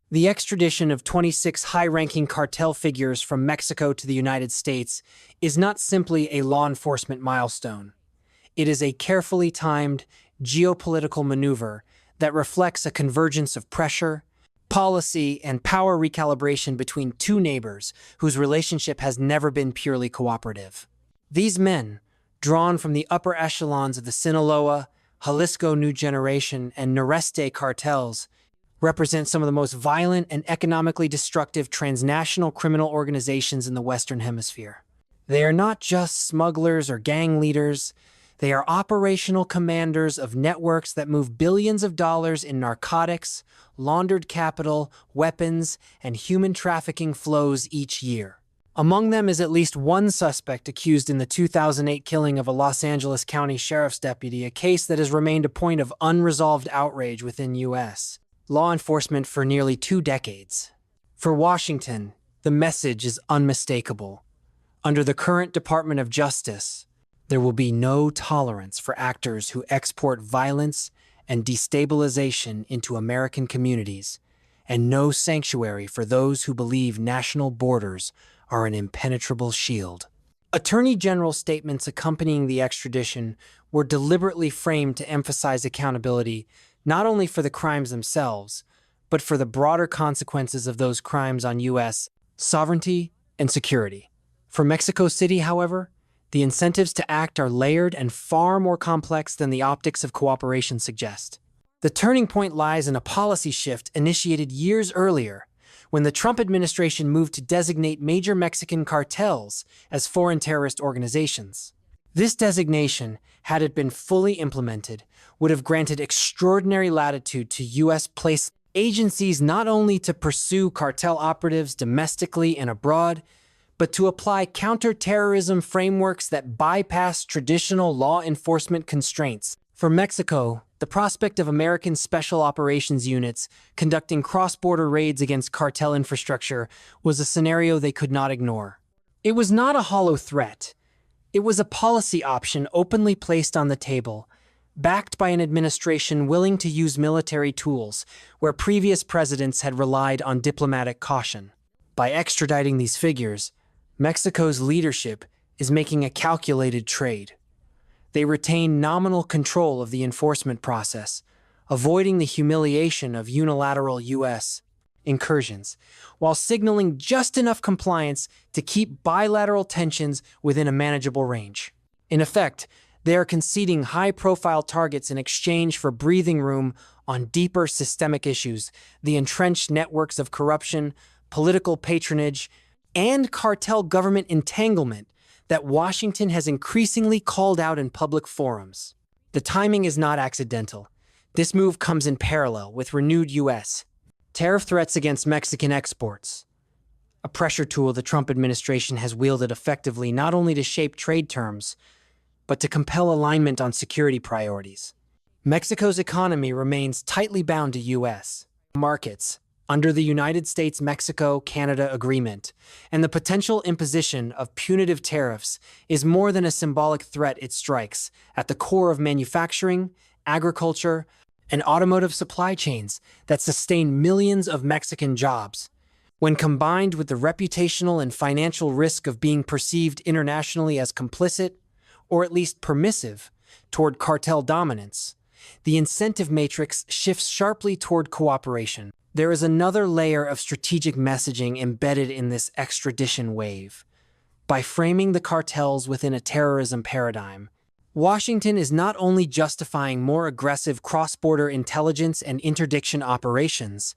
The extradition of 26 high-ranking cartel figures from Mexico to the United States is not simply a law enforcement milestone. It is a carefully timed geopolitical maneuver that reflects a convergence of pressure, policy, and power recalibration between two neighbors whose relationship has never been purely cooperative. These men, drawn from the upper echelons of the Sinaloa, Jalisco New Generation, and Noreste cartels, represent some of the most violent and economically destructive transnational criminal organizations in the Western Hemisphere. They are not just smugglers or gang leaders. They are operational commanders of networks that move billions of dollars in narcotics, laundered capital, weapons, and human trafficking flows each year. Among them is at least one suspect accused in the 2008 killing of a Los Angeles County Sheriff's deputy, a case that has remained a point of unresolved outrage within U.S. law enforcement for nearly 2 decades. For Washington, the message is unmistakable. Under the current Department of Justice, there will be no tolerance for actors who export violence and destabilization into American communities, and no sanctuary for those who believe national borders are an impenetrable shield. Attorney General statements accompanying the extradition were deliberately framed to emphasize accountability not only for the crimes themselves, but for the broader consequences of those crimes on U.S. sovereignty and security. For Mexico City, however, the incentives to act are layered and far more complex than the optics of cooperation suggest. The turning point lies in a policy shift initiated years earlier, when the Trump administration moved to designate major Mexican cartels as foreign terrorist organizations. This designation, had it been fully implemented, would have granted extraordinary latitude to U.S. police agencies not only to pursue cartel operatives domestically and abroad, but to apply counterterrorism frameworks that bypass traditional law enforcement constraints. For Mexico, the prospect of American Special Operations units conducting cross-border raids against cartel infrastructure was a scenario they could not ignore. It was not a hollow threat. It was a policy option openly placed on the table, backed by an administration willing to use military tools where previous presidents had relied on diplomatic caution. By extraditing these figures, Mexico's leadership is making a calculated trade. They retain nominal control of the enforcement process, avoiding the humiliation of unilateral U.S. incursions, while signaling just enough compliance to keep bilateral tensions within a manageable range. In effect, they are conceding high-profile targets in exchange for breathing room on deeper systemic issues, the entrenched networks of corruption, political patronage, and cartel government entanglement that Washington has increasingly called out in public forums. The timing is not accidental. This move comes in parallel with renewed U.S. tariff threats against Mexican exports, a pressure tool the Trump administration has wielded effectively not only to shape trade terms, but to compel alignment on security priorities. Mexico's economy remains tightly bound to U.S. markets under the United States-Mexico-Canada Agreement, and the potential imposition of punitive tariffs is more than a symbolic threat. It strikes at the core of manufacturing, agriculture, and automotive supply chains that sustain millions of Mexican jobs. When combined with the reputational and financial risk of being perceived internationally as complicit, or at least permissive, toward cartel dominance, the incentive matrix shifts sharply toward cooperation. There is another layer of strategic messaging embedded in this extradition wave. By framing the cartels within a terrorism paradigm, Washington is not only justifying more aggressive cross-border intelligence and interdiction operations,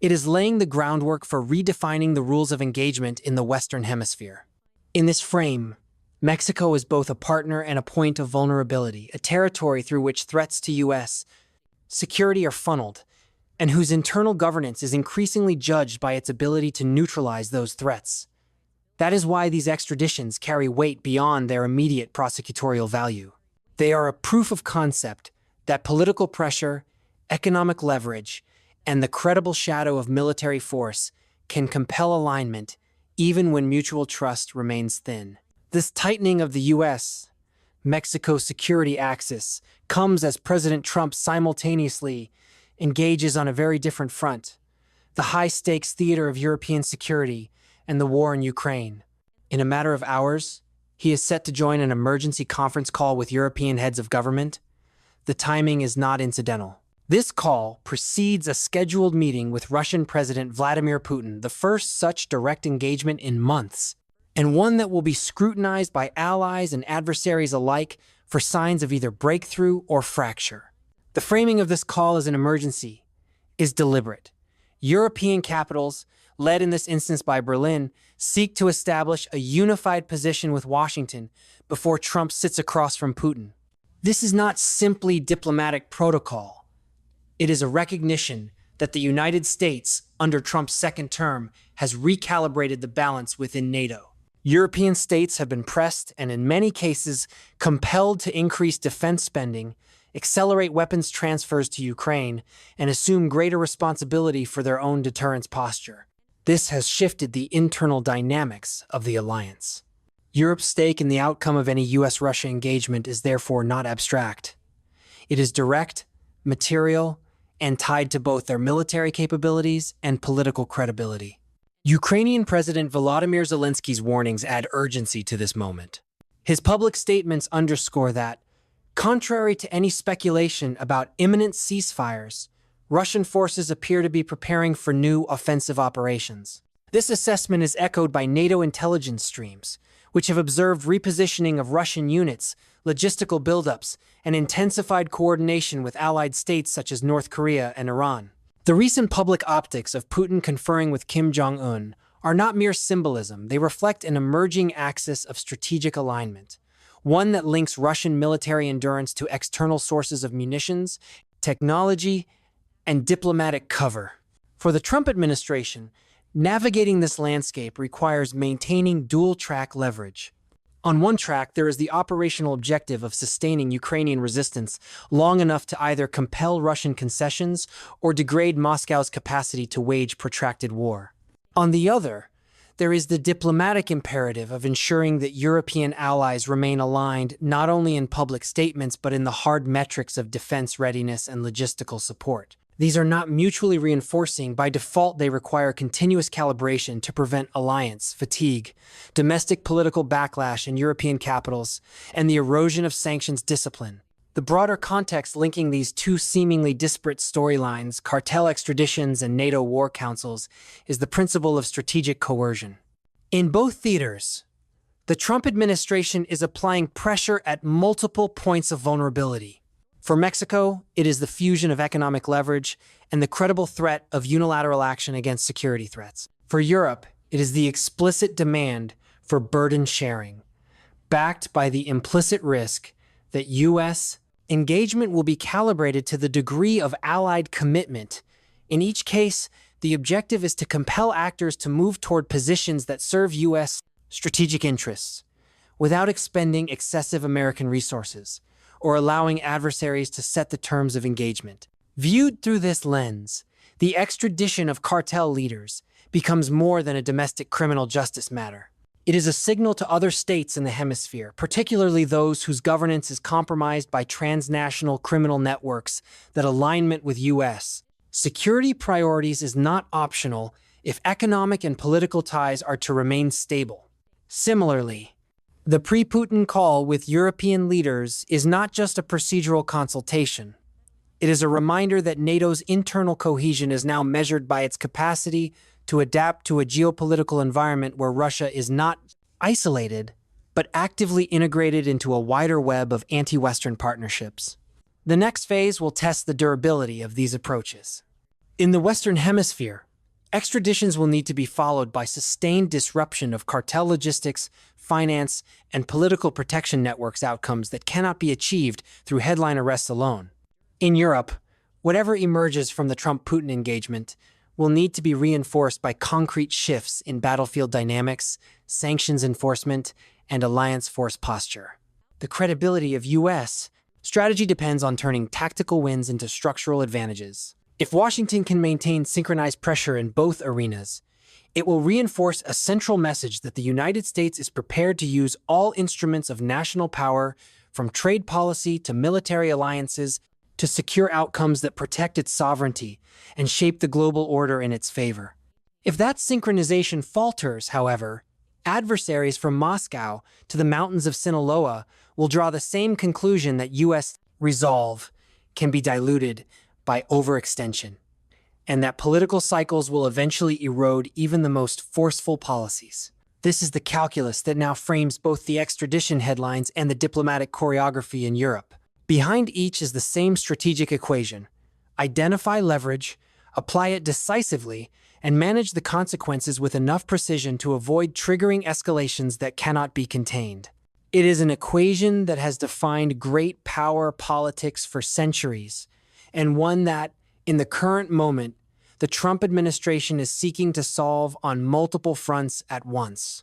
it is laying the groundwork for redefining the rules of engagement in the Western Hemisphere. In this frame, Mexico is both a partner and a point of vulnerability, a territory through which threats to U.S. security are funneled, and whose internal governance is increasingly judged by its ability to neutralize those threats. That is why these extraditions carry weight beyond their immediate prosecutorial value. They are a proof of concept that political pressure, economic leverage, and the credible shadow of military force can compel alignment even when mutual trust remains thin. This tightening of the U.S.-Mexico security axis comes as President Trump simultaneously engages on a very different front, the high-stakes theater of European security and the war in Ukraine. In a matter of hours, he is set to join an emergency conference call with European heads of government. The timing is not incidental. This call precedes a scheduled meeting with Russian President Vladimir Putin, the first such direct engagement in months, and one that will be scrutinized by allies and adversaries alike for signs of either breakthrough or fracture. The framing of this call as an emergency is deliberate. European capitals, led in this instance by Berlin, seek to establish a unified position with Washington before Trump sits across from Putin. This is not simply diplomatic protocol. It is a recognition that the United States, under Trump's second term, has recalibrated the balance within NATO. European states have been pressed and, in many cases, compelled to increase defense spending, accelerate weapons transfers to Ukraine, and assume greater responsibility for their own deterrence posture. This has shifted the internal dynamics of the alliance. Europe's stake in the outcome of any US-Russia engagement is therefore not abstract. It is direct, material, and tied to both their military capabilities and political credibility. Ukrainian President Volodymyr Zelensky's warnings add urgency to this moment. His public statements underscore that, contrary to any speculation about imminent ceasefires, Russian forces appear to be preparing for new offensive operations. This assessment is echoed by NATO intelligence streams, which have observed repositioning of Russian units, logistical buildups, and intensified coordination with allied states such as North Korea and Iran. The recent public optics of Putin conferring with Kim Jong-un are not mere symbolism. They reflect an emerging axis of strategic alignment, one that links Russian military endurance to external sources of munitions, technology, and diplomatic cover. For the Trump administration, navigating this landscape requires maintaining dual-track leverage. On one track, there is the operational objective of sustaining Ukrainian resistance long enough to either compel Russian concessions or degrade Moscow's capacity to wage protracted war. On the other, there is the diplomatic imperative of ensuring that European allies remain aligned not only in public statements but in the hard metrics of defense readiness and logistical support. These are not mutually reinforcing. By default, they require continuous calibration to prevent alliance fatigue, domestic political backlash in European capitals, and the erosion of sanctions discipline. The broader context linking these two seemingly disparate storylines, cartel extraditions and NATO war councils, is the principle of strategic coercion. In both theaters, the Trump administration is applying pressure at multiple points of vulnerability. For Mexico, it is the fusion of economic leverage and the credible threat of unilateral action against security threats. For Europe, it is the explicit demand for burden sharing, backed by the implicit risk that U.S. engagement will be calibrated to the degree of allied commitment. In each case, the objective is to compel actors to move toward positions that serve U.S. strategic interests, without expending excessive American resources or allowing adversaries to set the terms of engagement. Viewed through this lens, the extradition of cartel leaders becomes more than a domestic criminal justice matter. It is a signal to other states in the hemisphere, particularly those whose governance is compromised by transnational criminal networks, that alignment with U.S. security priorities is not optional if economic and political ties are to remain stable. Similarly, the pre-Putin call with European leaders is not just a procedural consultation. It is a reminder that NATO's internal cohesion is now measured by its capacity to adapt to a geopolitical environment where Russia is not isolated, but actively integrated into a wider web of anti-Western partnerships. The next phase will test the durability of these approaches. In the Western Hemisphere, extraditions will need to be followed by sustained disruption of cartel logistics, finance, and political protection networks, outcomes that cannot be achieved through headline arrests alone. In Europe, whatever emerges from the Trump-Putin engagement will need to be reinforced by concrete shifts in battlefield dynamics, sanctions enforcement, and alliance force posture. The credibility of U.S. strategy depends on turning tactical wins into structural advantages. If Washington can maintain synchronized pressure in both arenas, it will reinforce a central message that the United States is prepared to use all instruments of national power, from trade policy to military alliances, to secure outcomes that protect its sovereignty and shape the global order in its favor. If that synchronization falters, however, adversaries from Moscow to the mountains of Sinaloa will draw the same conclusion that U.S. resolve can be diluted by overextension, and that political cycles will eventually erode even the most forceful policies. This is the calculus that now frames both the extradition headlines and the diplomatic choreography in Europe. Behind each is the same strategic equation: identify leverage, apply it decisively, and manage the consequences with enough precision to avoid triggering escalations that cannot be contained. It is an equation that has defined great power politics for centuries, and one that, in the current moment, the Trump administration is seeking to solve on multiple fronts at once.